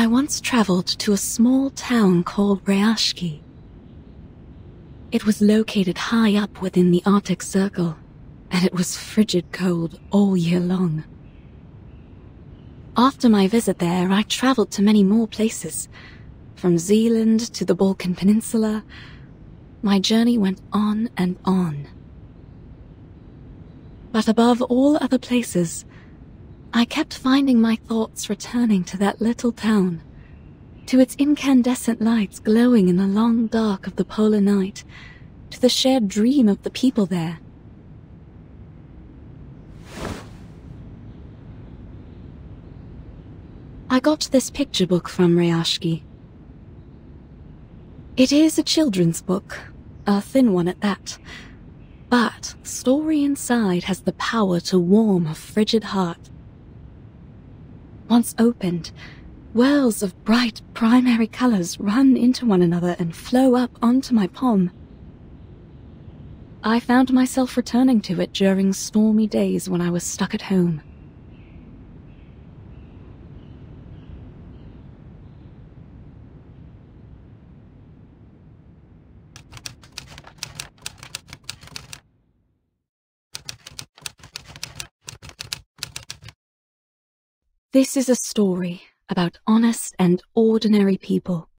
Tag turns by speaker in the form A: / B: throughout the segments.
A: I once traveled to a small town called Ryashki. It was located high up within the Arctic Circle, and it was frigid cold all year long. After my visit there, I traveled to many more places, from Zealand to the Balkan Peninsula. My journey went on and on. But above all other places, I kept finding my thoughts returning to that little town, to its incandescent lights glowing in the long dark of the polar night, to the shared dream of the people there. I got this picture book from Ryashki. It is a children's book, a thin one at that, but the story inside has the power to warm a frigid heart. Once opened, whirls of bright primary colors run into one another and flow up onto my palm. I found myself returning to it during stormy days when I was stuck at home. This is a story about honest and ordinary people.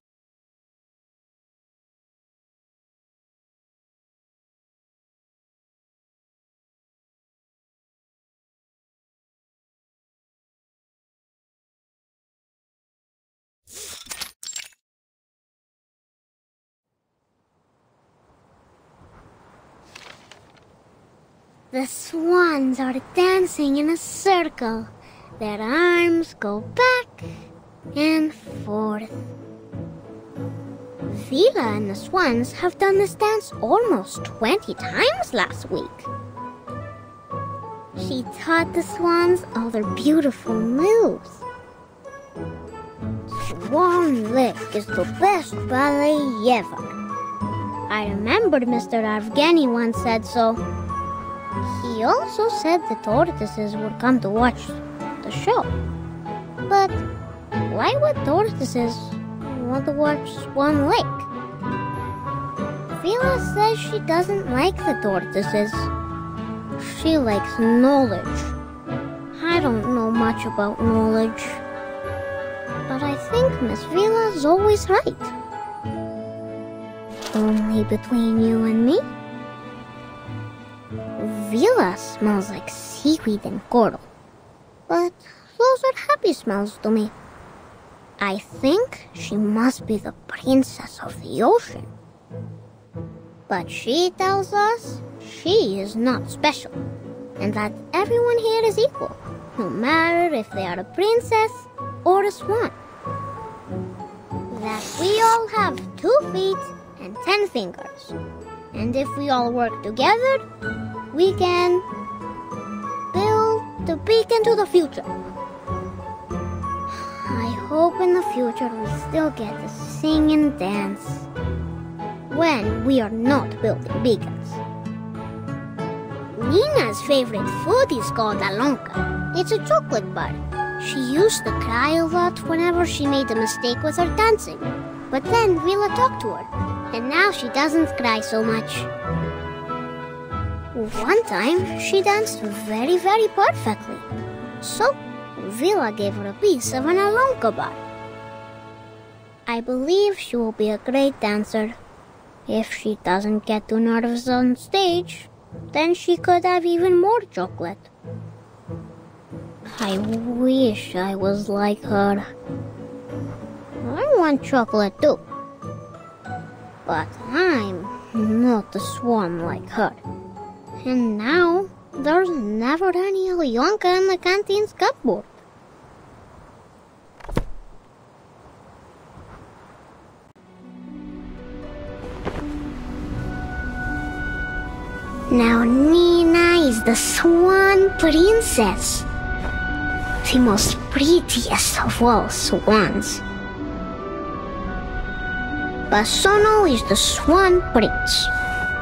B: The swans are dancing in a circle. Their arms go back and forth. Vila and the swans have done this dance almost 20 times last week. She taught the swans all their beautiful moves. Swan Lake is the best ballet ever. I remembered Mr. Evgeny once said so. He also said the tortoises would come to watch the show. But why would tortoises want to watch Swan Lake? Vila says she doesn't like the tortoises. She likes knowledge. I don't know much about knowledge. But I think Miss Vila's always right. Only between you and me, Vila smells like seaweed and coral. But those are happy smells to me. I think she must be the princess of the ocean. But she tells us she is not special, and that everyone here is equal, no matter if they are a princess or a swan. That we all have 2 feet and 10 fingers, and if we all work together, we can build the beacon to the future. I hope in the future we still get to sing and dance when we are not building beacons. Nina's favorite food is called alonka. It's a chocolate bar. She used to cry a lot whenever she made a mistake with her dancing. But then Vila talked to her, and now she doesn't cry so much. One time, she danced very, very perfectly. So, Vila gave her a piece of an alonka bar. I believe she will be a great dancer. If she doesn't get too nervous on stage, then she could have even more chocolate. I wish I was like her. I want chocolate too. But I'm not a swan like her. And now, there's never any Alyonka in the canteen's cupboard. Now Nina is the swan princess. The most prettiest of all swans. Basono is the swan prince.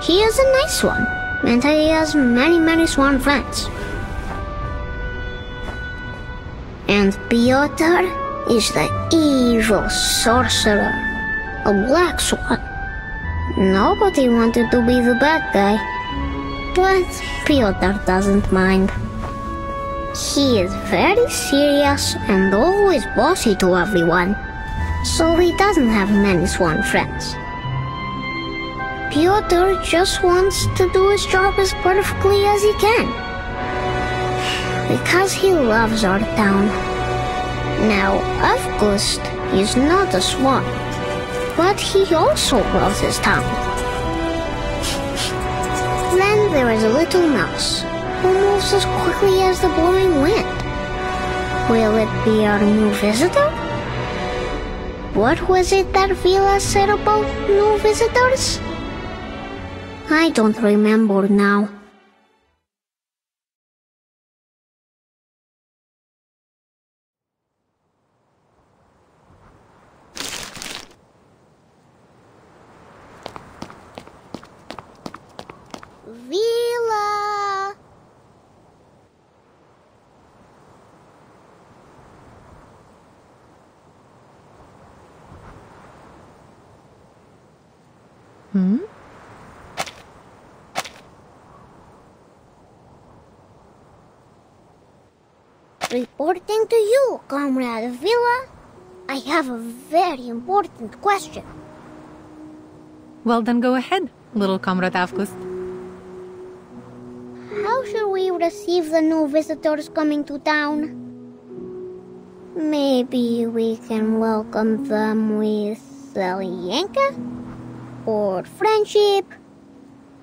B: He is a nice one, and he has many, many swan friends. And Piotr is the evil sorcerer, a black swan. Nobody wanted to be the bad guy, but Piotr doesn't mind. He is very serious and always bossy to everyone, so he doesn't have many swan friends. Piotr just wants to do his job as perfectly as he can, because he loves our town. Now, August is not a swan, but he also loves his town. Then there is a little mouse who moves as quickly as the blowing wind. Will it be our new visitor? What was it that Vila said about new visitors? I don't remember now. Vila! Reporting to you, Comrade Vila. I have a very important question.
C: Well, then go ahead, little Comrade August.
B: How should we receive the new visitors coming to town? Maybe we can welcome them with Salienka? Or friendship?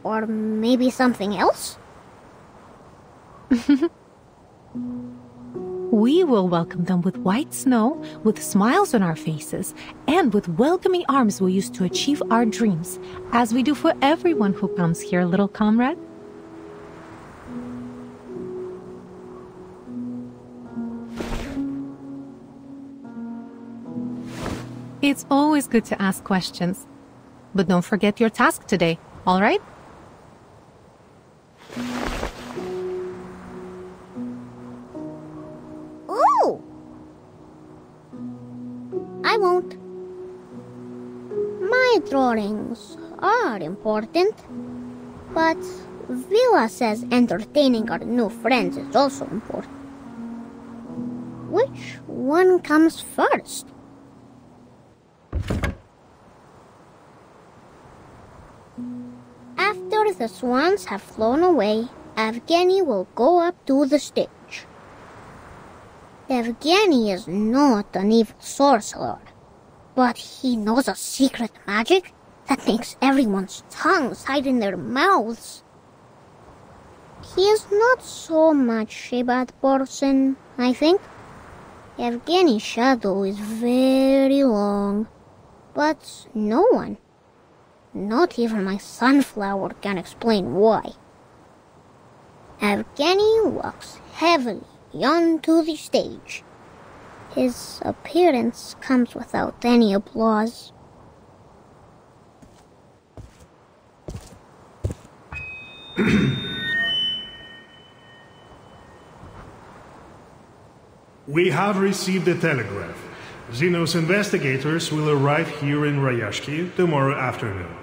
B: Or maybe something else?
C: We will welcome them with white snow, with smiles on our faces, and with welcoming arms we use to achieve our dreams, as we do for everyone who comes here, little comrade. It's always good to ask questions. But don't forget your task today, all right?
B: Oh! I won't. My drawings are important, but Vila says entertaining our new friends is also important. Which one comes first? After the swans have flown away, Evgeny will go up to the stage. Evgeny is not an evil sorcerer, but he knows a secret magic that makes everyone's tongues hide in their mouths. He is not so much a bad person, I think. Evgeny's shadow is very long, but no one, not even my sunflower, can explain why. Evgeny walks heavily onto the stage. His appearance comes without any applause.
D: We have received a telegraph. Zeno's investigators will arrive here in Rayashki tomorrow afternoon.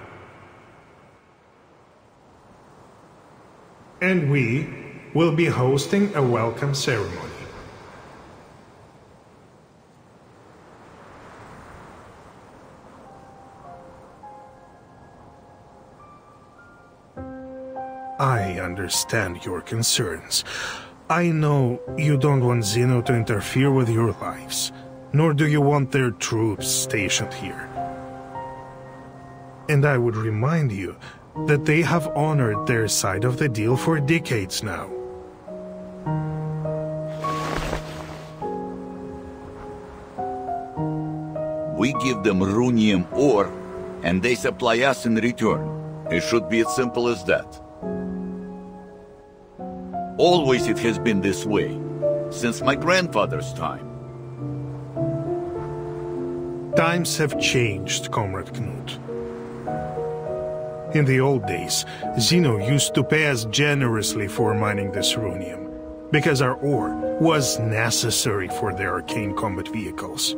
D: And we will be hosting a welcome ceremony. I understand your concerns. I know you don't want Zeno to interfere with your lives, nor do you want their troops stationed here. And I would remind you that they have honored their side of the deal for decades now.
E: We give them runium ore, and they supply us in return. It should be as simple as that. Always it has been this way, since my grandfather's time.
D: Times have changed, Comrade Knut. In the old days, Zeno used to pay us generously for mining this runium. because our ore was necessary for their arcane combat vehicles.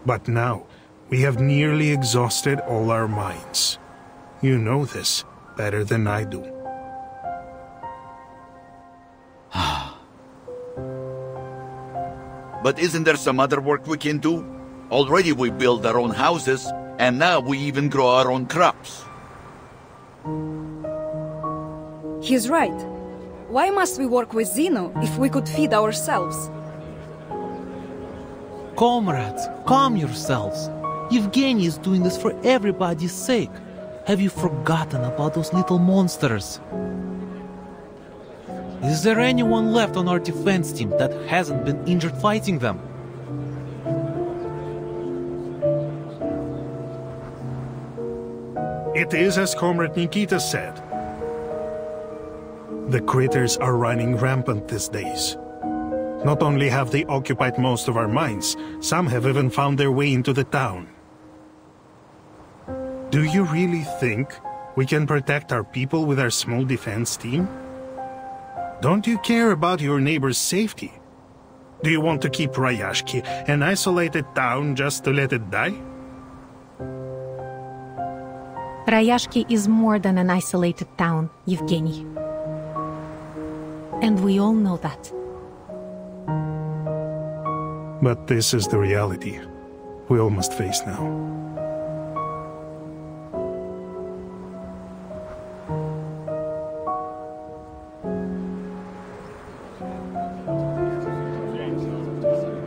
D: But now, we have nearly exhausted all our mines. You know this better than I do.
E: But isn't there some other work we can do? Already we build our own houses, and now we even grow our own crops.
F: He's right. Why must we work with Zeno if we could feed ourselves?
G: Comrades, calm yourselves. Yevgeny is doing this for everybody's sake. Have you forgotten about those little monsters? Is there anyone left on our defense team that hasn't been injured fighting them?
D: It is as Comrade Nikita said. The critters are running rampant these days. Not only have they occupied most of our mines, some have even found their way into the town. Do you really think we can protect our people with our small defense team? Don't you care about your neighbor's safety? Do you want to keep Ryashki an isolated town just to let it die?
C: Ryashki is more than an isolated town, Yevgeny. And we all know that.
D: But this is the reality we all must face now.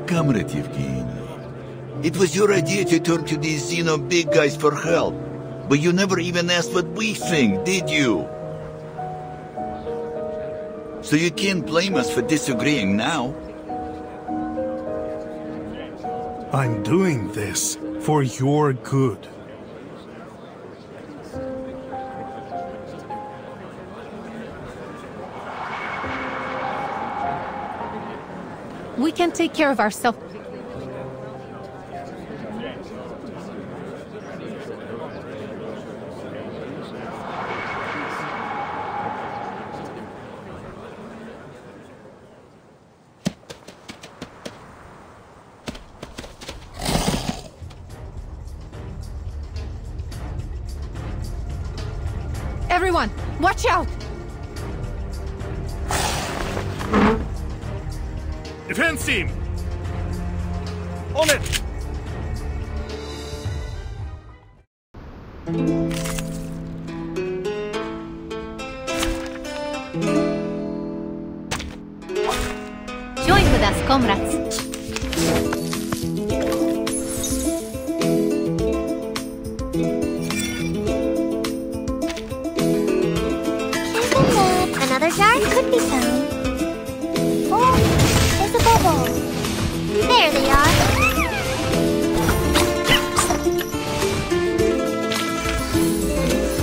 E: Comrade Yevgeny, it was your idea to turn to these Xeno big guys for help, but you never even asked what we think, did you? So you can't blame us for disagreeing now.
D: I'm doing this for your good.
C: We can take care of ourselves. Everyone, watch out!
D: Defense team! On it!
B: Join with us, comrades. Another jar could be found. Oh, there's a bubble. There they are.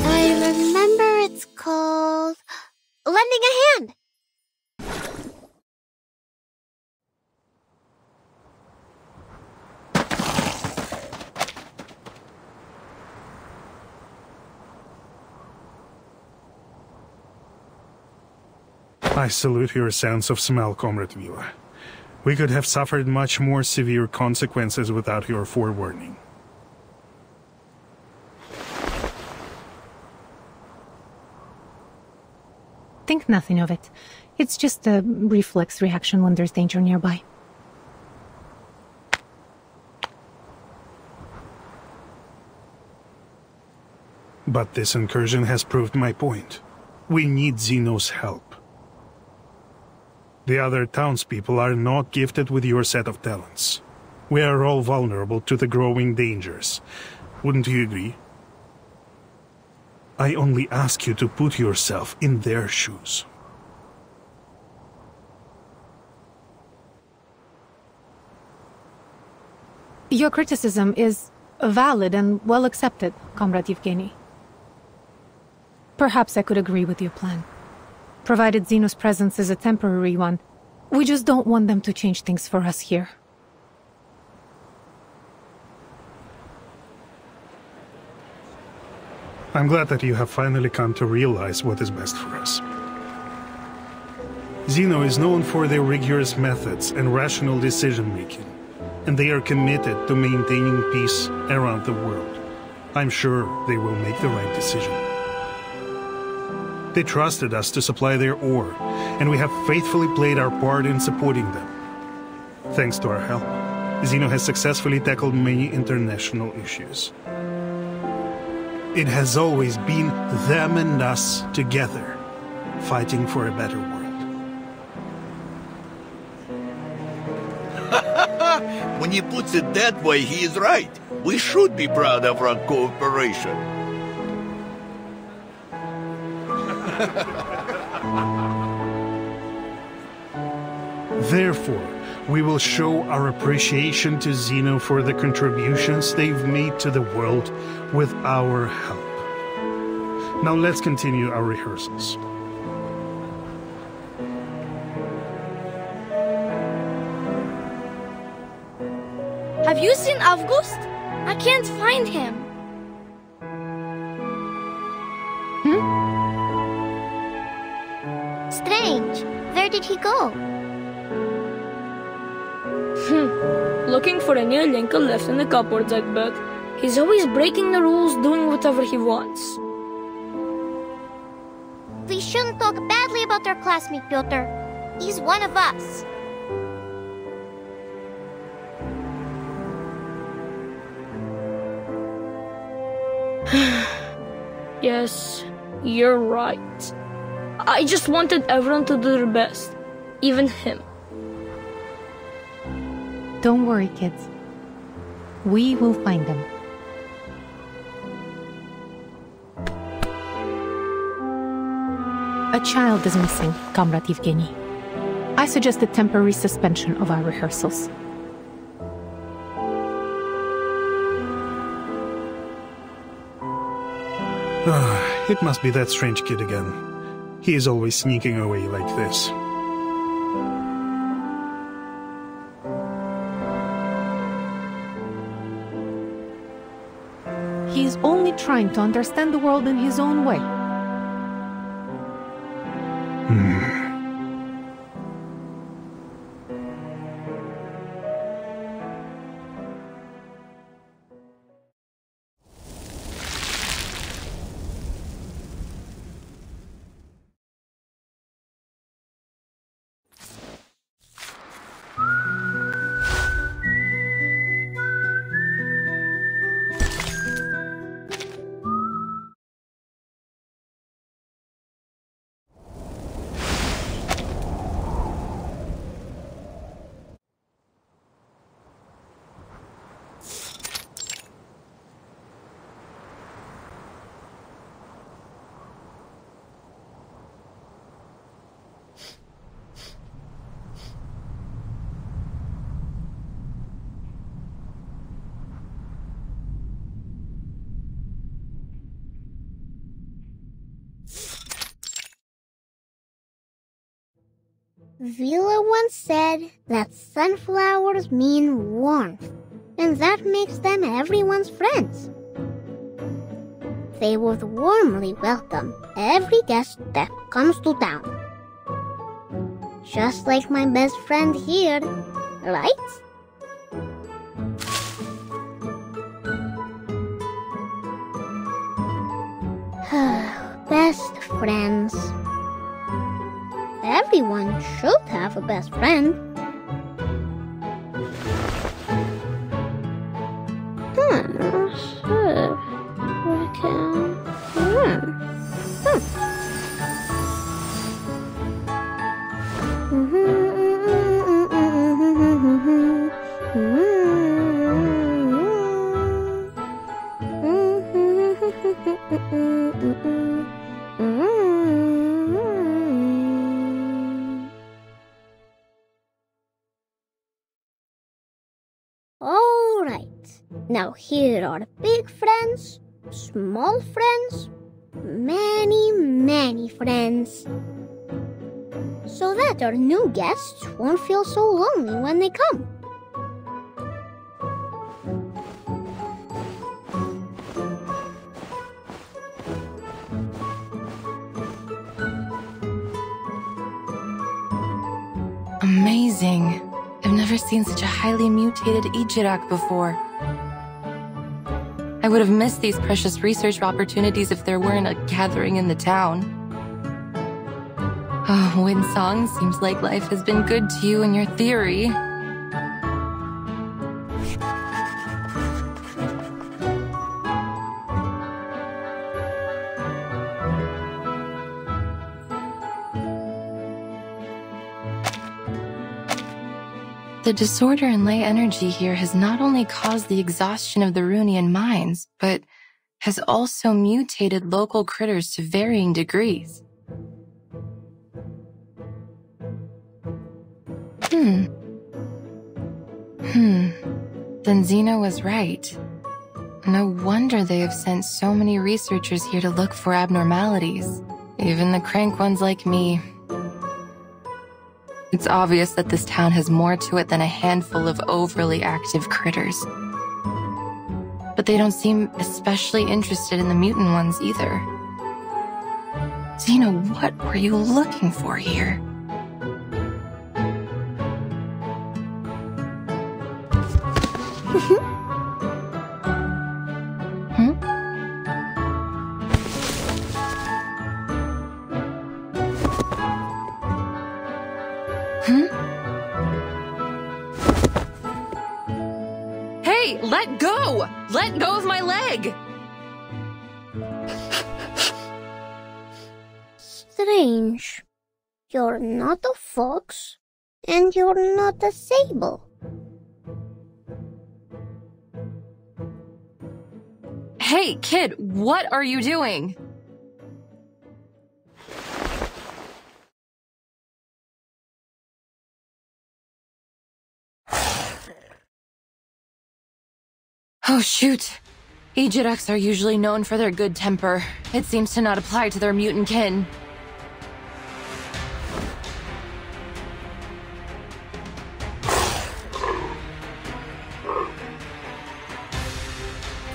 B: I remember it's called lending a hand.
D: I salute your sense of smell, Comrade Vila. We could have suffered much more severe consequences without your forewarning.
C: Think nothing of it. It's just a reflex reaction when there's danger nearby.
D: But this incursion has proved my point. We need Zeno's help. The other townspeople are not gifted with your set of talents. We are all vulnerable to the growing dangers. Wouldn't you agree? I only ask you to put yourself in their shoes.
C: Your criticism is valid and well accepted, Comrade Yevgeny. Perhaps I could agree with your plan. Provided Zeno's presence is a temporary one, we just don't want them to change things for us here.
D: I'm glad that you have finally come to realize what is best for us. Xeno is known for their rigorous methods and rational decision-making, and they are committed to maintaining peace around the world. I'm sure they will make the right decision. They trusted us to supply their ore, and we have faithfully played our part in supporting them. Thanks to our help, Xeno has successfully tackled many international issues. It has always been them and us together, fighting for a better world.
E: When he puts it that way, he is right. We should be proud of our cooperation.
D: Therefore, we will show our appreciation to Xeno for the contributions they've made to the world with our help. Now let's continue our rehearsals.
H: Have you seen August? I can't find him.
B: Strange. Where did he go?
H: Looking for a new Lincoln left in the cupboards, I'd bet. He's always breaking the rules, doing whatever he wants.
B: We shouldn't talk badly about our classmate, Piotr. He's one of us.
H: Yes, you're right. I just wanted everyone to do their best, even him.
C: Don't worry, kids. We will find them. A child is missing, Comrade Evgeny. I suggest a temporary suspension of our rehearsals.
D: It must be that strange kid again. He is always sneaking away like this.
C: He is only trying to understand the world in his own way.
B: Vila once said that sunflowers mean warmth, and that makes them everyone's friends. They would warmly welcome every guest that comes to town. Just like my best friend here, right? Best friends. Everyone should have a best friend. Now here are big friends, small friends, many, many friends. So that our new guests won't feel so lonely when they come.
I: seen such a highly mutated Ijirak before. I would have missed these precious research opportunities if there weren't a gathering in the town. Oh, Winsong, seems like life has been good to you and your theory. The disorder in ley energy here has not only caused the exhaustion of the Runian mines, but has also mutated local critters to varying degrees. Then Xena was right. No wonder they have sent so many researchers here to look for abnormalities. Even the crank ones like me. It's obvious that this town has more to it than a handful of overly active critters. But they don't seem especially interested in the mutant ones either. Xena, what were you looking for here? Hey, let go! Let go of my leg!
B: Strange. You're not a fox, and you're not a sable.
I: Hey, kid, what are you doing? Oh, shoot. Ejiraks are usually known for their good temper. It seems to not apply to their mutant kin.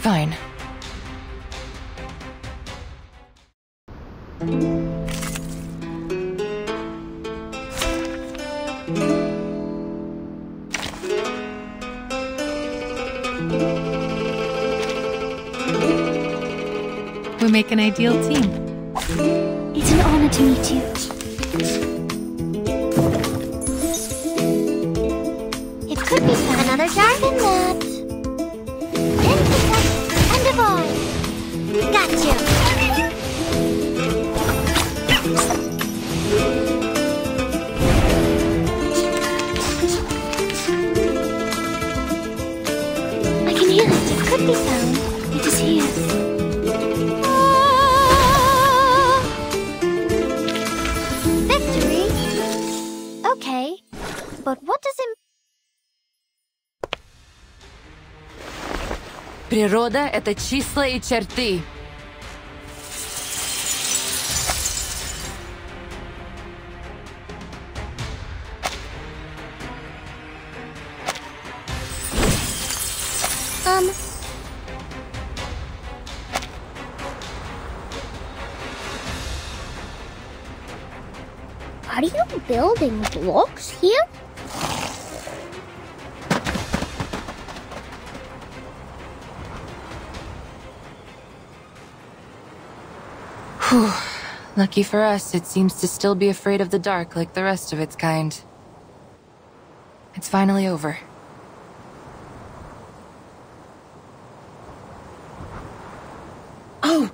I: Fine.
C: We make an ideal team.
J: It's an honor to meet you.
B: It could be another jargon that. And a boy. Got you.
J: I can hear it. It could be sound. It is here.
B: Victory? Okay, but what does it...
I: Природа — это числа и черты.
B: Are you building blocks here?
I: Whew. Lucky for us, it seems to still be afraid of the dark like the rest of its kind. It's finally over. Oh!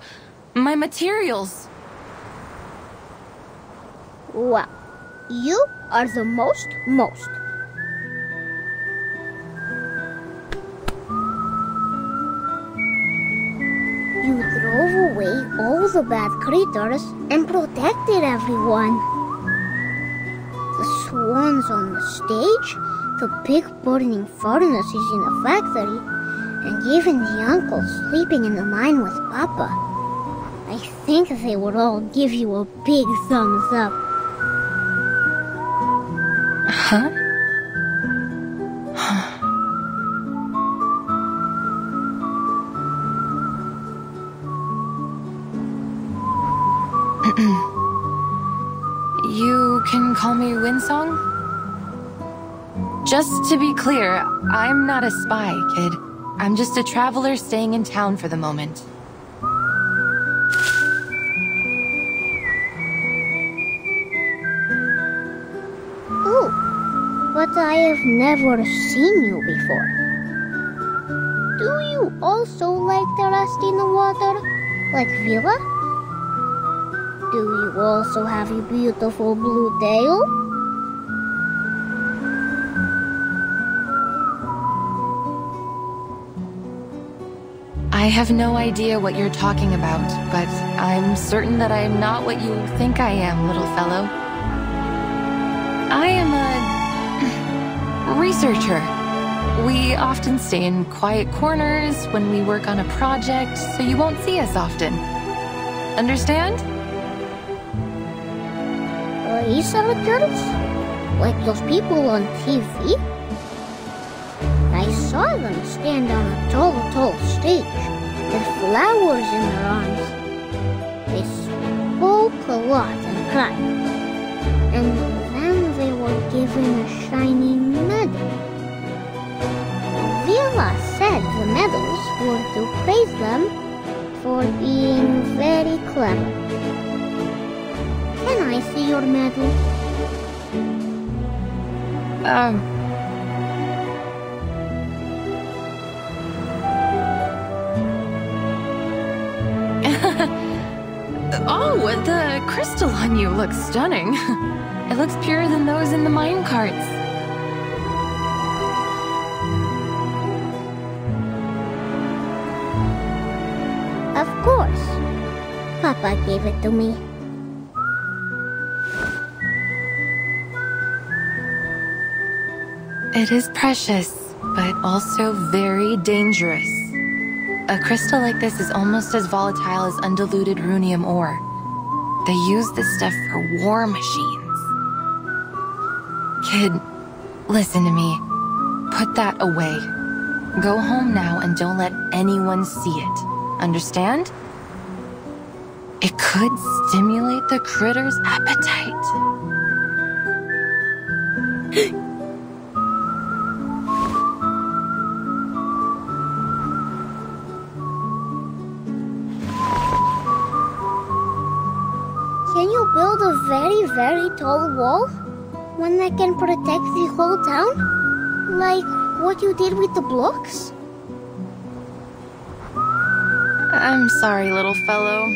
I: My materials!
B: Well, you are the most. You drove away all the bad creatures and protected everyone. The swans on the stage, the big burning furnaces in the factory, and even the uncle sleeping in the mine with Papa. I think they would all give you a big thumbs up.
I: Huh? You can call me Winsong? Just to be clear, I'm not a spy, kid. I'm just a traveler staying in town for the moment.
B: Oh, but I have never seen you before. Do you also like the rest in the water, like Villa? Do you also have a beautiful blue tail?
I: I have no idea what you're talking about, but I'm certain that I am not what you think I am, little fellow. I am a researcher. We often stay in quiet corners when we work on a project, so you won't see us often. Understand?
B: Researchers? Like those people on TV? I saw them stand on a tall stage with flowers in their arms. They spoke a lot and cried. And then they were given a shiny medal. Villa said the medals were to praise them for being very clever. Can I see your medal?
I: Oh, the crystal on you looks stunning. It looks purer than those in the mine carts.
B: Of course. Papa gave it to me.
I: It is precious, but also very dangerous. A crystal like this is almost as volatile as undiluted runium ore. They use this stuff for war machines. Kid, listen to me. Put that away. Go home now and don't let anyone see it. Understand? It could stimulate the critter's appetite.
B: Can you build a very, very tall wall? One that can protect the whole town? Like what you did with the blocks?
I: I'm sorry, little fellow.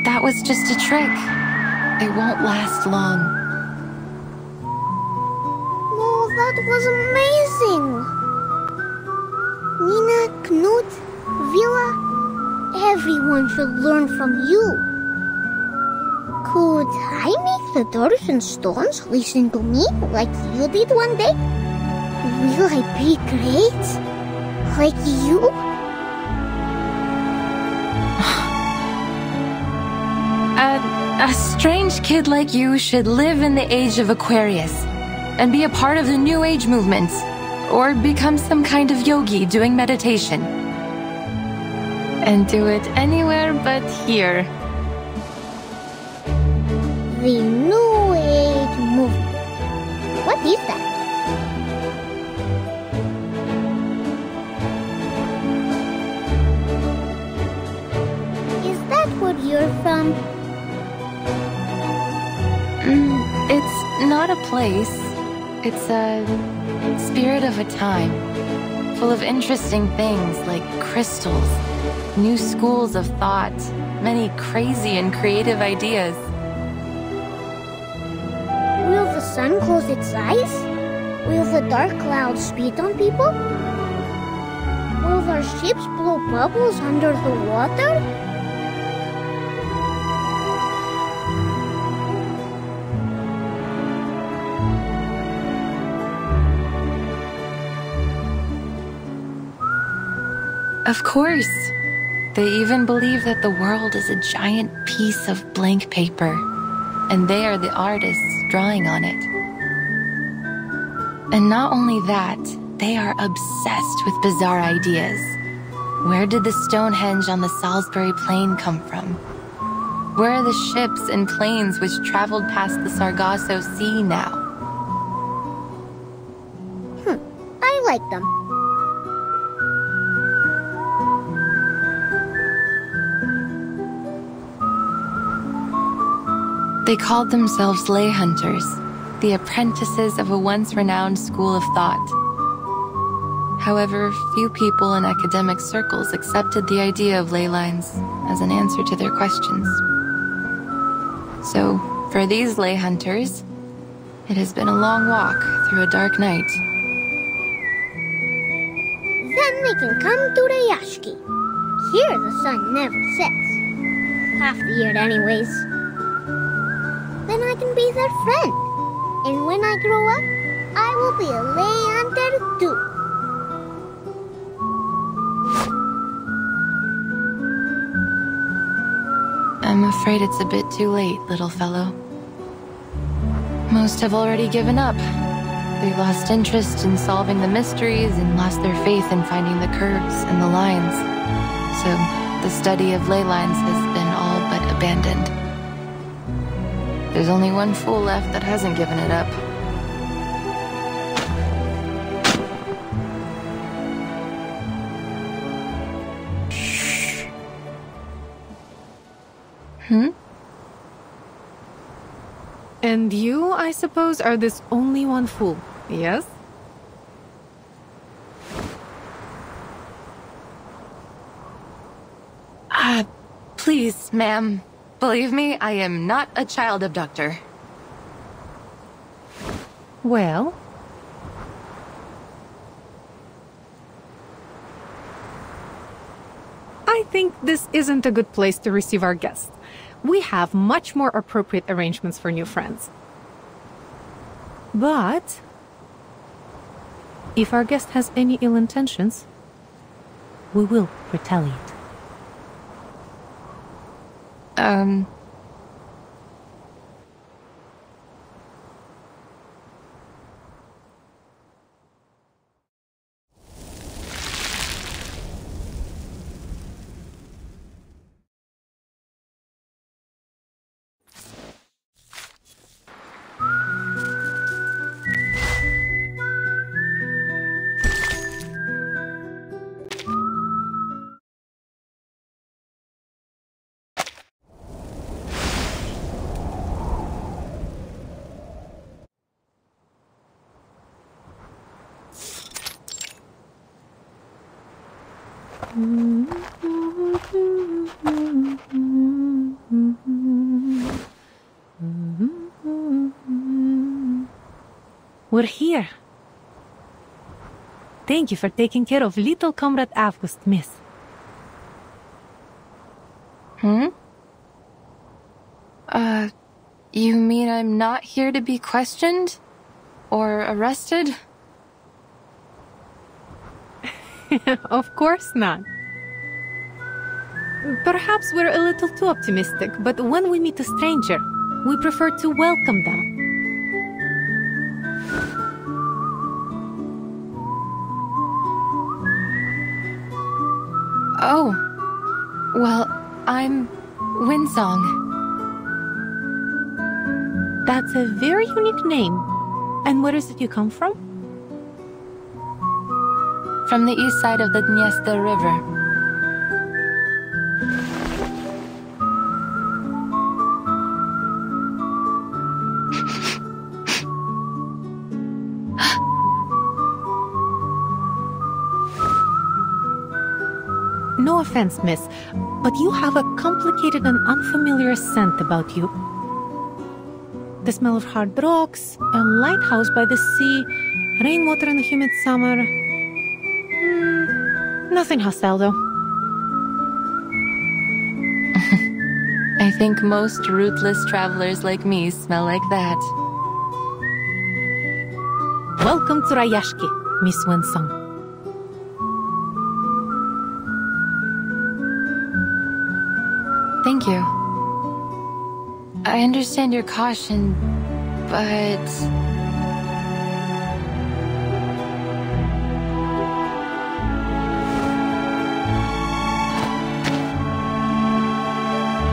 I: That was just a trick. It won't last long.
B: Oh, that was amazing! Nina, Knut, Villa, everyone should learn from you. Could I make the doors and stones listen to me like you did one day? Will I be great? Like you?
I: A strange kid like you should live in the age of Aquarius and be a part of the New Age movement, or become some kind of yogi doing meditation. And do it anywhere but here.
B: The New Age movement. What is that? Is that where you're from?
I: It's not a place. It's a spirit of a time, full of interesting things like crystals, new schools of thought, many crazy and creative ideas.
B: Will the sun close its eyes? Will the dark clouds spit on people? Will our ships blow bubbles under the water?
I: Of course. They even believe that the world is a giant piece of blank paper, and they are the artists drawing on it. And not only that, they are obsessed with bizarre ideas. Where did the Stonehenge on the Salisbury Plain come from? Where are the ships and planes which traveled past the Sargasso Sea now?
B: I like them.
I: They called themselves lay hunters, the apprentices of a once renowned school of thought. However, few people in academic circles accepted the idea of ley lines as an answer to their questions. So, for these lay hunters, it has been a long walk through a dark night.
B: Then they can come to the yashiki. Here the sun never sets. Half the year anyways. Then I can be their friend. And when I grow up, I will be a lay hunter too.
I: I'm afraid it's a bit too late, little fellow. Most have already given up. They lost interest in solving the mysteries and lost their faith in finding the curves and the lines. So, the study of ley lines has been all but abandoned. There's only one fool left that hasn't given it up. Shh.
C: And you, I suppose, are this only one fool, yes?
I: Please, ma'am. Believe me, I am not a child abductor.
C: Well... I think this isn't a good place to receive our guests. We have much more appropriate arrangements for new friends. But... if our guest has any ill intentions, we will retaliate. We're here. Thank you for taking care of little comrade August, miss.
I: You mean I'm not here to be questioned? Or arrested?
C: Of course not. Perhaps we're a little too optimistic, but when we meet a stranger, we prefer to welcome them.
I: Oh. Well, I'm Windsong.
C: That's a very unique name. And where is it you come from?
I: From the east side of the Dniester River.
C: No offense, miss, but you have a complicated and unfamiliar scent about you. The smell of hard rocks, a lighthouse by the sea, rainwater in the humid summer. Nothing hostile, though.
I: I think most ruthless travelers like me smell like that.
C: Welcome to Rayashki, Miss Winsong.
I: Thank you. I understand your caution, but...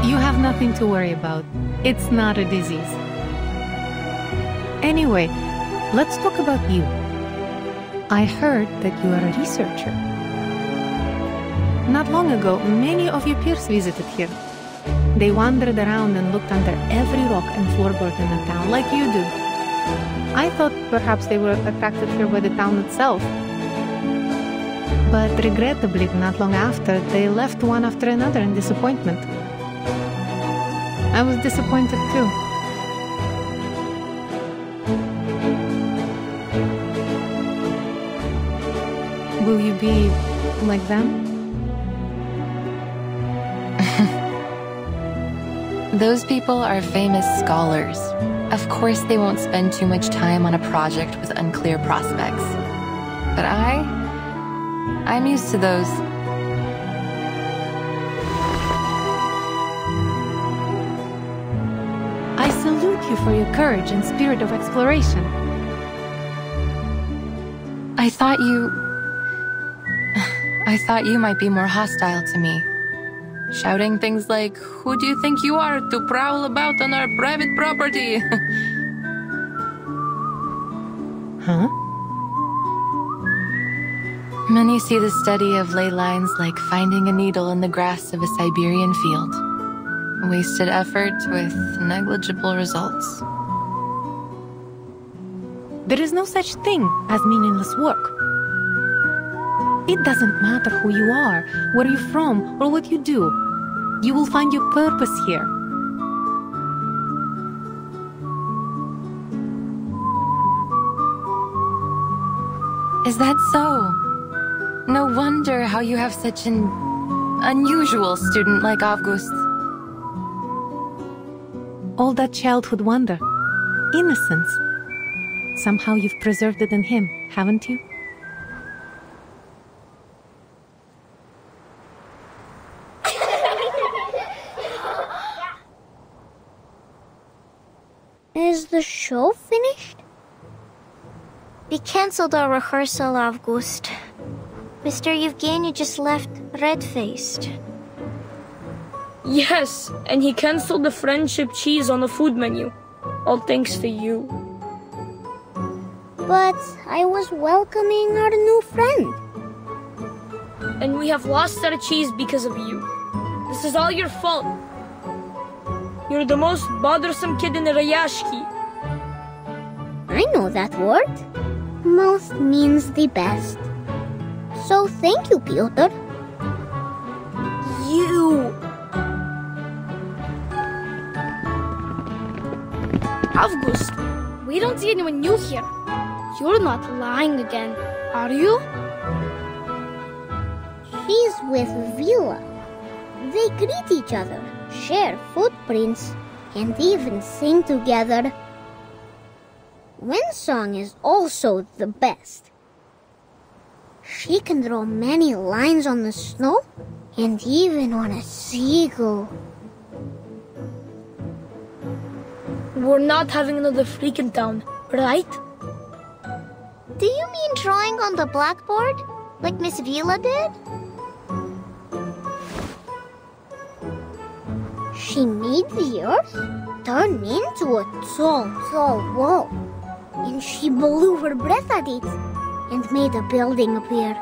C: You have not nothing to worry about. It's not a disease. Anyway, let's talk about you. I heard that you are a researcher. Not long ago, many of your peers visited here. They wandered around and looked under every rock and floorboard in the town, like you do. I thought perhaps they were attracted here by the town itself. But regrettably, not long after, they left one after another in disappointment. I was disappointed too. Will you be like them?
I: Those people are famous scholars. Of course they won't spend too much time on a project with unclear prospects. But I'm used to those.
C: I salute you for your courage and spirit of exploration.
I: I thought you might be more hostile to me. Shouting things like, "Who do you think you are to prowl about on our private property?"
C: Huh?
I: Many see the study of ley lines like finding a needle in the grass of a Siberian field. Wasted effort with negligible results.
C: There is no such thing as meaningless work. It doesn't matter who you are, where you're from, or what you do. You will find your purpose here.
I: Is that so? No wonder how you have such an unusual student like August.
C: All that childhood wonder, innocence. Somehow you've preserved it in him, haven't you?
B: Is the show finished?
J: We cancelled our rehearsal, August. Mr. Yevgeny just left red-faced.
H: Yes, and he cancelled the friendship cheese on the food menu. All thanks to you.
B: But I was welcoming our new friend.
H: And we have lost our cheese because of you. This is all your fault. You're the most bothersome kid in the Rayashki.
B: I know that word. Most means the best. So thank you, Pyotr.
H: You! August, we don't see anyone new here. You're not lying again, are you?
B: She's with Vila. They greet each other, share footprints, and even sing together. Windsong is also the best. She can draw many lines on the snow and even on a seagull.
H: We're not having another freak in town, right?
J: Do you mean drawing on the blackboard, like Miss Vila did?
B: She made the earth turn into a tall, tall wall. And she blew her breath at it and made a building appear.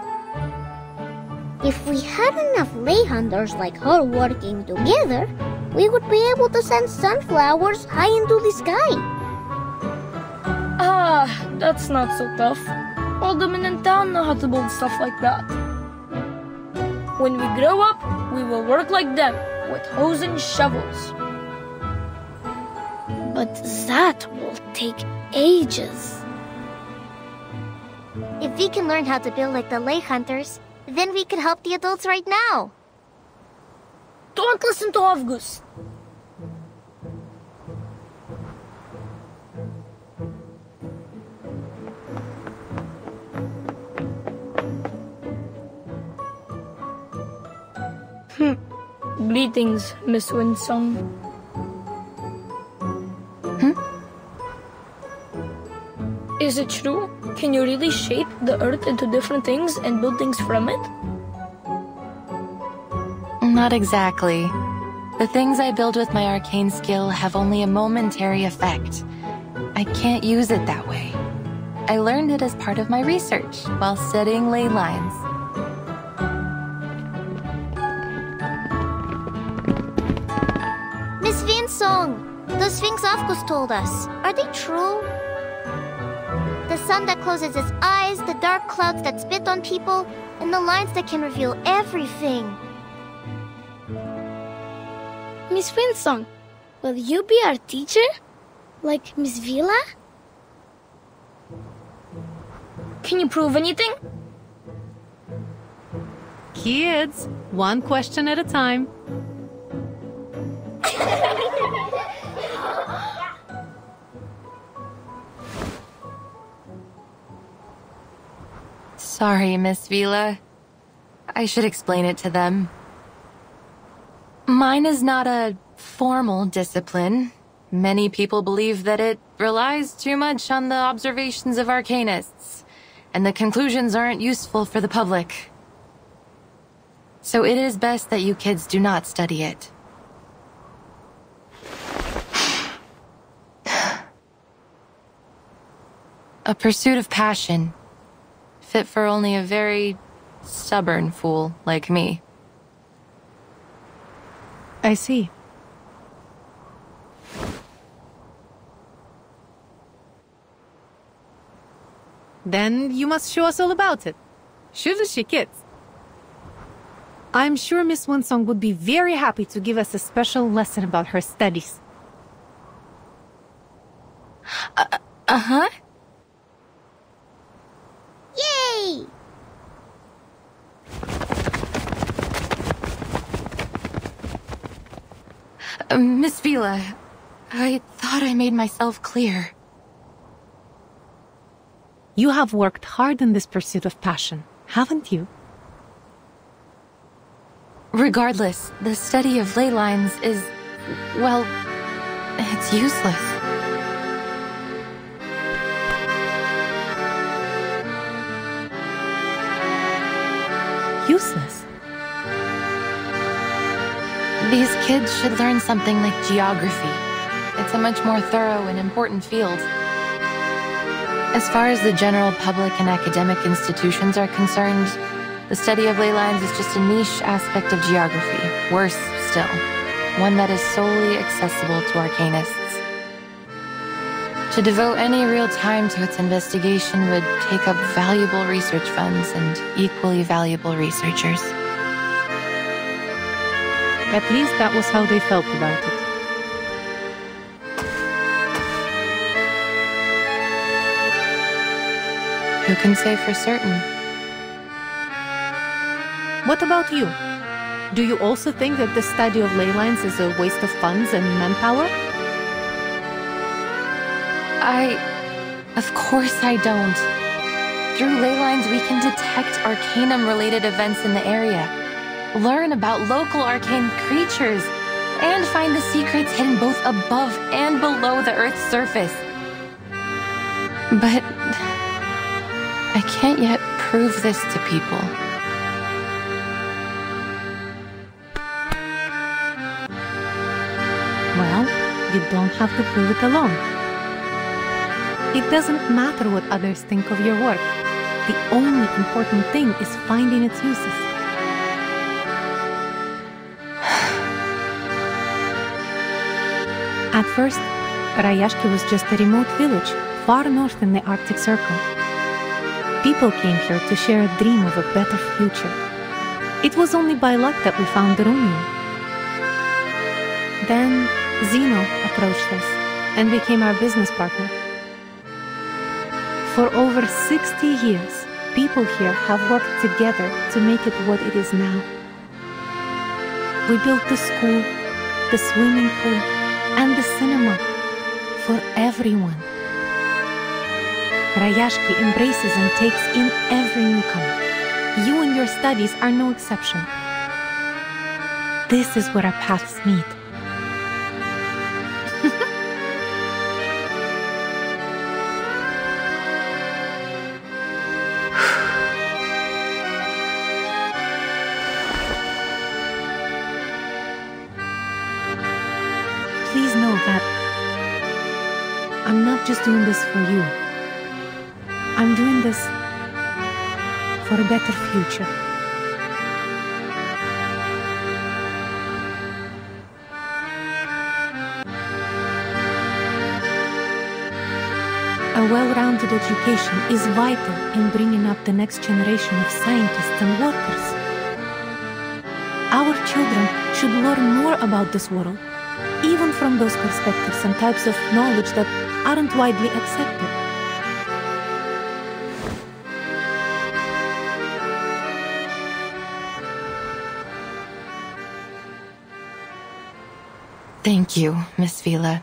B: If we had enough lay hunters like her working together, we would be able to send sunflowers high into the sky.
H: Ah, that's not so tough. All the men in town know how to build stuff like that. When we grow up, we will work like them, with hoes and shovels. But that will take ages.
J: If we can learn how to build like the lay hunters, then we could help the adults right now.
H: Don't listen to August. Greetings, Miss Windsong. Is it true? Can you really shape the earth into different things and build things from it?
I: Not exactly. The things I build with my arcane skill have only a momentary effect. I can't use it that way. I learned it as part of my research while studying ley lines.
J: Miss Vinsong, those things Afkus told us, are they true? The sun that closes its eyes, the dark clouds that spit on people, and the lines that can reveal everything.
H: Miss Winsong, will you be our teacher? Like Miss Vila? Can you prove anything?
C: Kids, one question at a time.
I: Sorry, Miss Vila. I should explain it to them. Mine is not a formal discipline. Many people believe that it relies too much on the observations of arcanists, and the conclusions aren't useful for the public. So it is best that you kids do not study it. A pursuit of passion, fit for only a very stubborn fool like me.
C: I see. Then you must show us all about it. Shouldn't she, kids? I'm sure Miss Winsong would be very happy to give us a special lesson about her studies.
I: Uh-huh.
J: Yay!
I: Miss Vila, I thought I made myself clear.
C: You have worked hard in this pursuit of passion, haven't you?
I: Regardless, the study of ley lines is, well, it's useless.
C: Useless?
I: These kids should learn something like geography. It's a much more thorough and important field. As far as the general public and academic institutions are concerned, the study of ley lines is just a niche aspect of geography. Worse still, one that is solely accessible to arcanists. To devote any real time to its investigation would take up valuable research funds and equally valuable researchers.
C: At least that was how they felt about it.
I: Who can say for certain?
C: What about you? Do you also think that the study of ley lines is a waste of funds and manpower?
I: Of course I don't. Through ley lines we can detect arcanum-related events in the area, learn about local arcane creatures, and find the secrets hidden both above and below the Earth's surface. But I can't yet prove this to people.
C: Well, you don't have to prove it alone. It doesn't matter what others think of your work. The only important thing is finding its uses. At first, Rayashki was just a remote village, far north in the Arctic Circle. People came here to share a dream of a better future. It was only by luck that we found the Union. Then, Zeno approached us and became our business partner. For over 60 years, people here have worked together to make it what it is now. We built the school, the swimming pool, and the cinema for everyone. Rayashki embraces and takes in every newcomer. You and your studies are no exception. This is where our paths meet. doing this for you. I'm doing this for a better future. A well-rounded education is vital in bringing up the next generation of scientists and workers. Our children should learn more about this world, even from those perspectives and types of knowledge that aren't widely accepted.
I: Thank you, Miss Vila.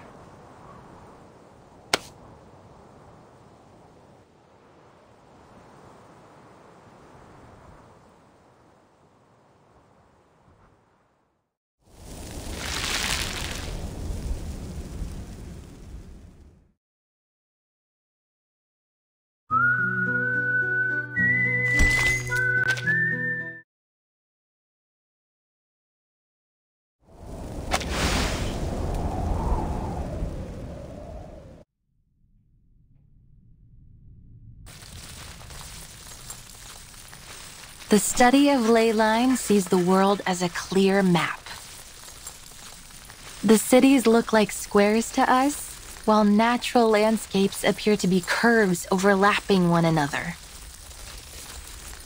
I: The study of ley lines sees the world as a clear map. The cities look like squares to us, while natural landscapes appear to be curves overlapping one another.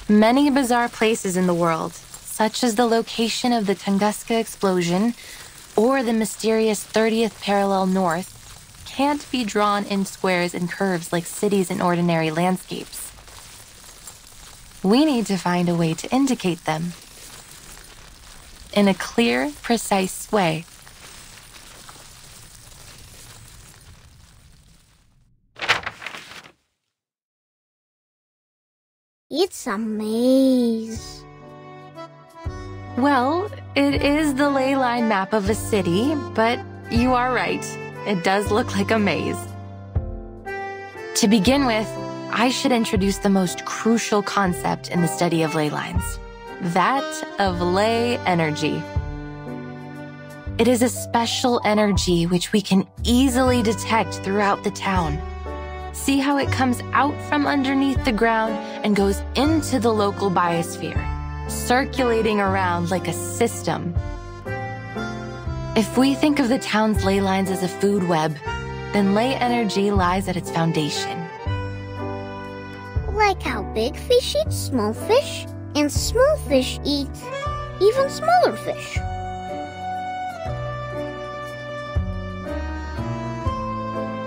I: Many bizarre places in the world, such as the location of the Tunguska explosion or the mysterious 30th parallel north, can't be drawn in squares and curves like cities in ordinary landscapes. We need to find a way to indicate them in a clear, precise way.
B: It's a maze.
I: Well, it is the ley line map of a city, but you are right. It does look like a maze. To begin with, I should introduce the most crucial concept in the study of ley lines, that of ley energy. It is a special energy which we can easily detect throughout the town. See how it comes out from underneath the ground and goes into the local biosphere, circulating around like a system. If we think of the town's ley lines as a food web, then ley energy lies at its foundation.
B: Like how big fish eat small fish, and small fish eat even smaller fish.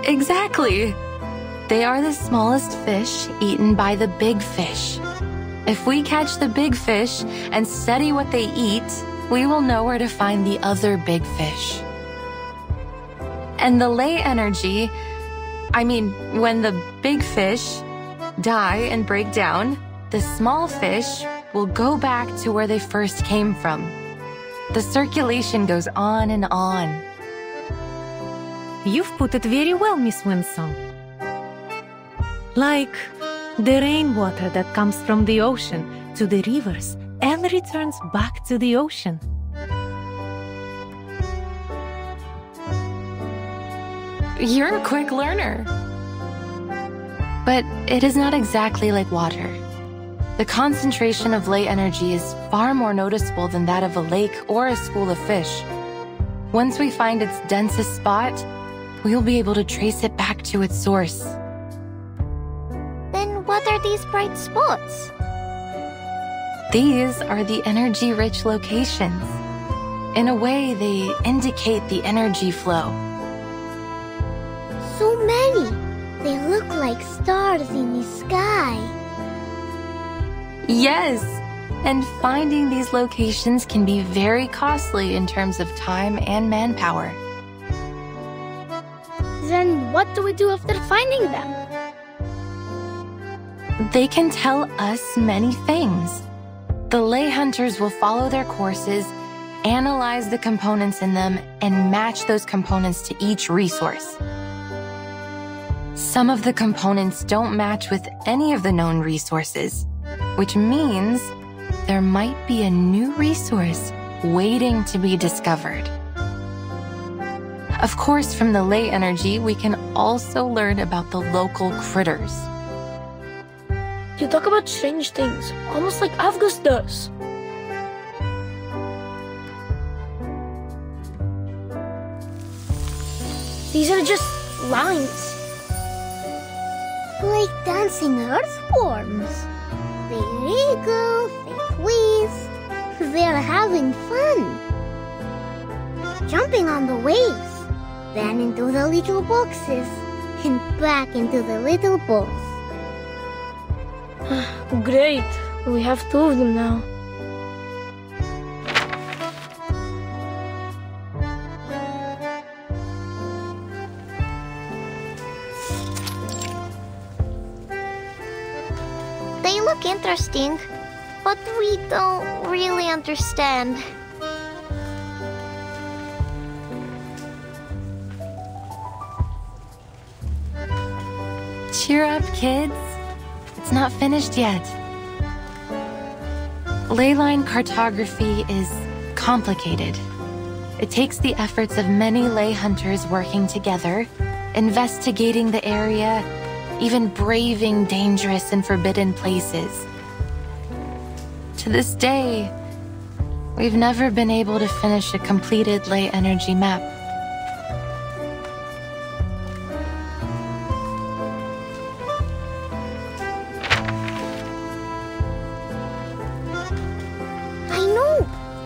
I: Exactly. They are the smallest fish eaten by the big fish. If we catch the big fish and study what they eat, we will know where to find the other big fish. And the ley energy, when the big fish die and break down, the small fish will go back to where they first came from. The circulation goes on and on.
C: You've put it very well, Miss Winsome. Like the rainwater that comes from the ocean to the rivers and returns back to the ocean.
I: You're a quick learner. But it is not exactly like water. The concentration of ley energy is far more noticeable than that of a lake or a school of fish. Once we find its densest spot, we'll be able to trace it back to its source.
J: Then what are these bright spots?
I: These are the energy-rich locations. In a way, they indicate the energy flow.
B: So many. They look like stars in the sky.
I: Yes, and finding these locations can be very costly in terms of time and manpower.
H: Then what do we do after finding them?
I: They can tell us many things. The ley hunters will follow their courses, analyze the components in them, and match those components to each resource. Some of the components don't match with any of the known resources, which means there might be a new resource waiting to be discovered. Of course, from the ley energy, we can also learn about the local critters.
H: You talk about strange things, almost like Avgus does. These are just lines.
B: Like dancing earthworms. They wriggle, they squeeze. They're having fun. Jumping on the waves, then into the little boxes, and back into the little balls.
H: Great. We have 2 of them now.
J: They look interesting, but we don't really understand.
I: Cheer up, kids. It's not finished yet. Ley line cartography is complicated. It takes the efforts of many ley hunters working together, investigating the area, even braving dangerous and forbidden places. To this day, we've never been able to finish a completed ley energy map.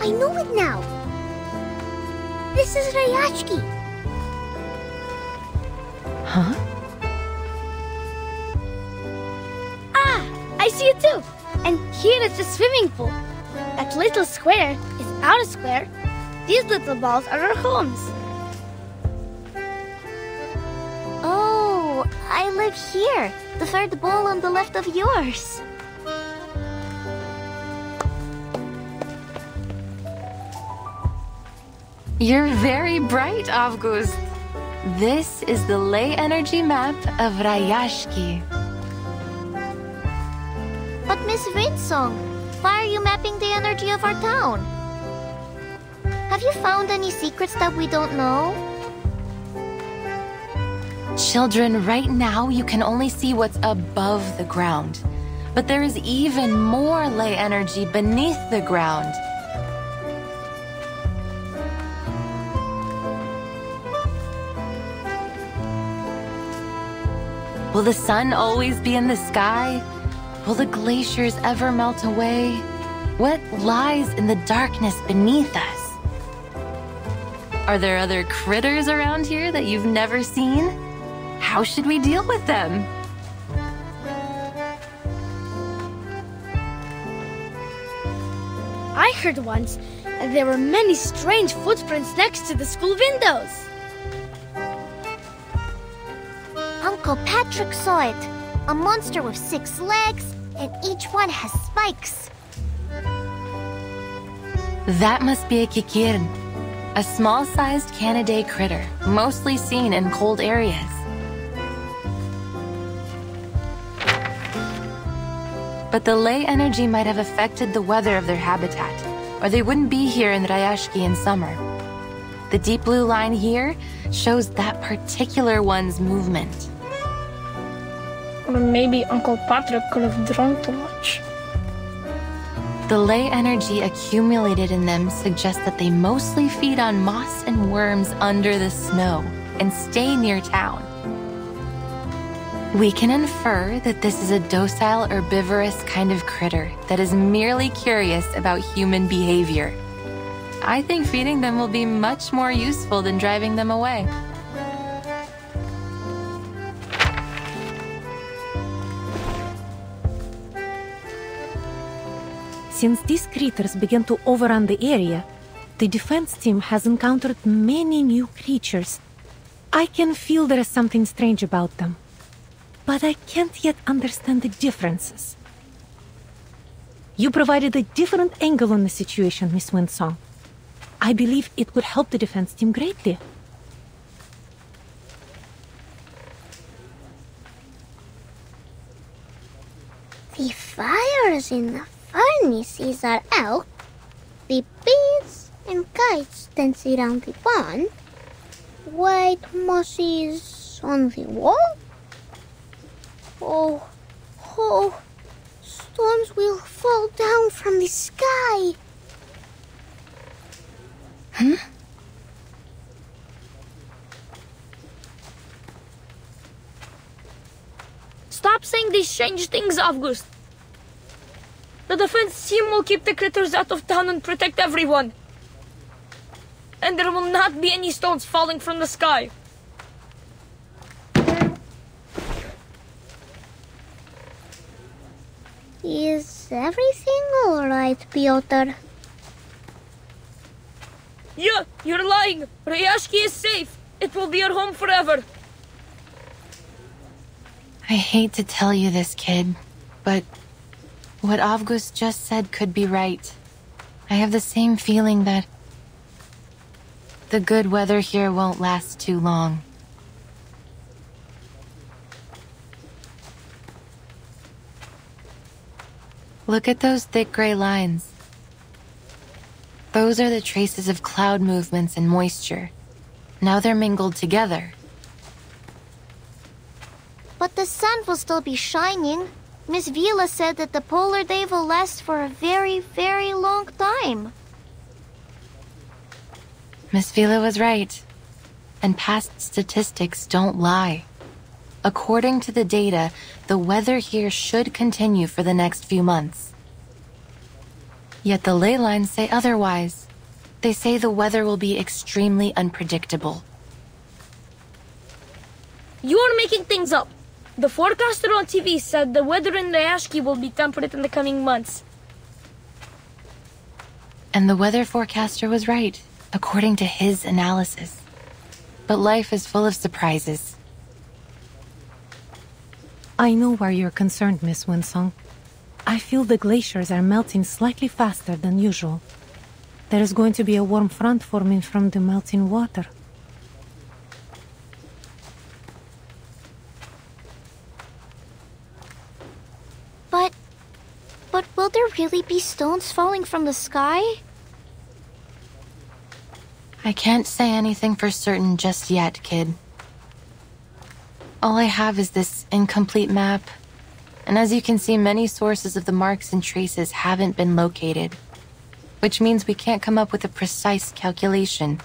B: I know it now. This is Ryashki.
I: Huh?
K: I see it too. And here is the swimming pool. That little square is our square. These little balls are our homes.
J: Oh, I live here. The third ball on the left of yours.
I: You're very bright, Avgust. This is the ley energy map of Ryashki.
J: But Miss Windsong, why are you mapping the energy of our town? Have you found any secrets that we don't know?
I: Children, right now you can only see what's above the ground. But there is even more ley energy beneath the ground. Will the sun always be in the sky? Will the glaciers ever melt away? What lies in the darkness beneath us? Are there other critters around here that you've never seen? How should we deal with them?
K: I heard once that there were many strange footprints next to the school windows.
J: Uncle Patrick saw it. A monster with 6 legs, and each one has spikes.
I: That must be a kikirn, a small-sized Canidae critter, mostly seen in cold areas. But the ley energy might have affected the weather of their habitat, or they wouldn't be here in Ryashki in summer. The deep blue line here shows that particular one's movement.
H: Or maybe Uncle Patrick could have drunk too much.
I: The ley energy accumulated in them suggests that they mostly feed on moss and worms under the snow and stay near town. We can infer that this is a docile herbivorous kind of critter that is merely curious about human behavior. I think feeding them will be much more useful than driving them away.
C: Since these critters began to overrun the area, the defense team has encountered many new creatures. I can feel there is something strange about them, but I can't yet understand the differences. You provided a different angle on the situation, Miss Windsong. I believe it would help the defense team greatly.
B: The fires in the furnaces are out. The bees and kites dance around the pond. white mosses on the wall? Oh, storms will fall down from the sky.
A: Huh?
H: Stop saying these strange things, August. The defense team will keep the critters out of town and protect everyone. And there will not be any stones falling from the sky.
B: Is everything alright, Piotr?
H: Yeah, you're lying. Ryashki is safe. It will be our home forever.
I: I hate to tell you this, kid, but what August just said could be right. I have the same feeling that the good weather here won't last too long. Look at those thick gray lines. Those are the traces of cloud movements and moisture. Now they're mingled together.
J: But the sun will still be shining. Miss Vila said that the polar day will last for a very, very long time.
I: Miss Vila was right. And past statistics don't lie. According to the data, the weather here should continue for the next few months. Yet the ley lines say otherwise. They say the weather will be extremely unpredictable.
H: You're making things up. The forecaster on TV said the weather in Ryashki will be temperate in the coming months.
I: And the weather forecaster was right, according to his analysis. But life is full of surprises.
C: I know why you're concerned, Miss Winsong. I feel the glaciers are melting slightly faster than usual. There is going to be a warm front forming from the melting water.
J: But will there really be stones falling from the sky?
I: I can't say anything for certain just yet, kid. All I have is this incomplete map. And as you can see, many sources of the marks and traces haven't been located. Which means we can't come up with a precise calculation.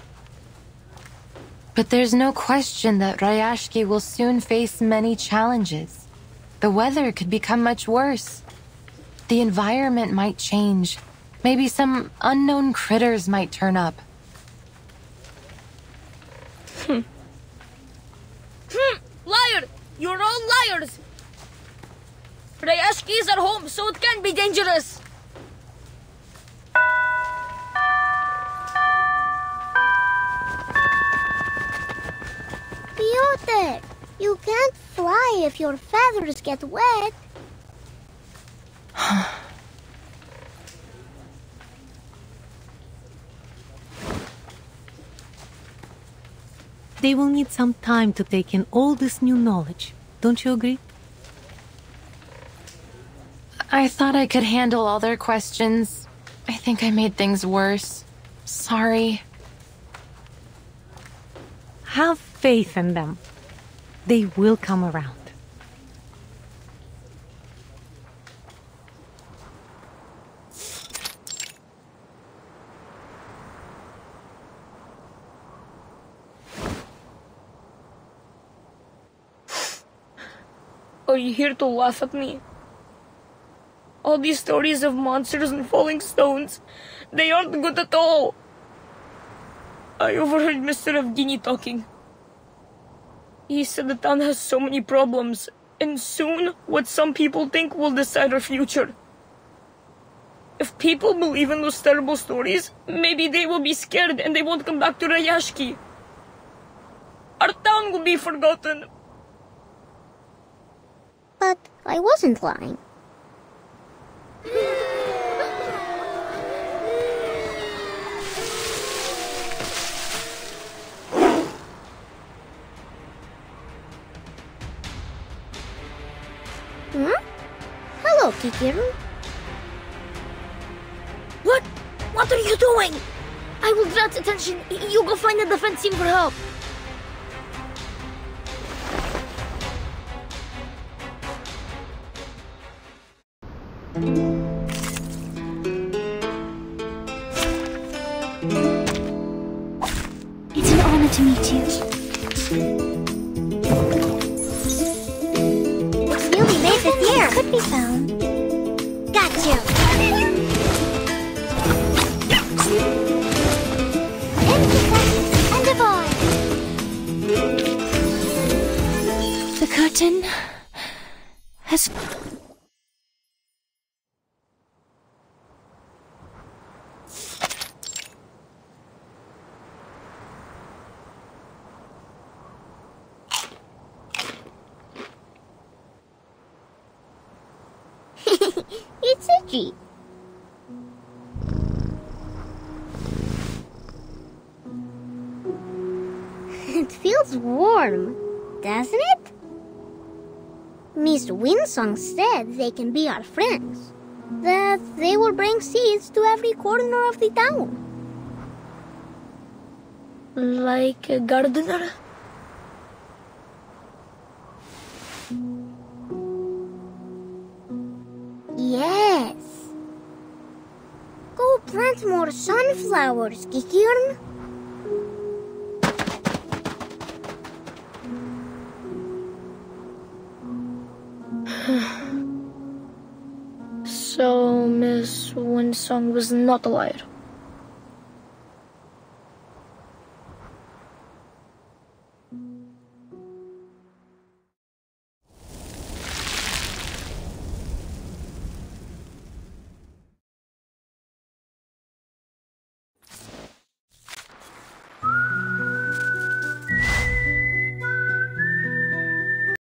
I: But there's no question that Ryashki will soon face many challenges. The weather could become much worse. The environment might change. Maybe some unknown critters might turn up.
H: Liar! You're all liars! Ryashki is our home, so it can't be dangerous.
B: Piotr, you can't fly if your feathers get wet.
C: They will need some time to take in all this new knowledge. Don't you agree?
I: I thought I could handle all their questions. I think I made things worse. Sorry.
C: Have faith in them. They will come around.
H: Are you here to laugh at me? All these stories of monsters and falling stones, they aren't good at all. I overheard Mr. Evgeny talking. He said the town has so many problems, and soon what some people think will decide our future. If people believe in those terrible stories, maybe they will be scared and they won't come back to Ryashki. Our town will be forgotten.
B: But I wasn't lying. Hello, Kikiru.
H: What? What are you doing? I will draw its attention. You go find the defense team for help.
J: It's an honor to meet you. You'll be made this year. Could be found. Got you. And a boy.
A: The curtain has...
B: It's itchy. It feels warm, doesn't it? Miss Windsong said they can be our friends. That they will bring seeds to every corner of the town.
H: Like a gardener?
B: Yes. Go plant more sunflowers, Kikirn.
H: So Miss Winsong was not a liar.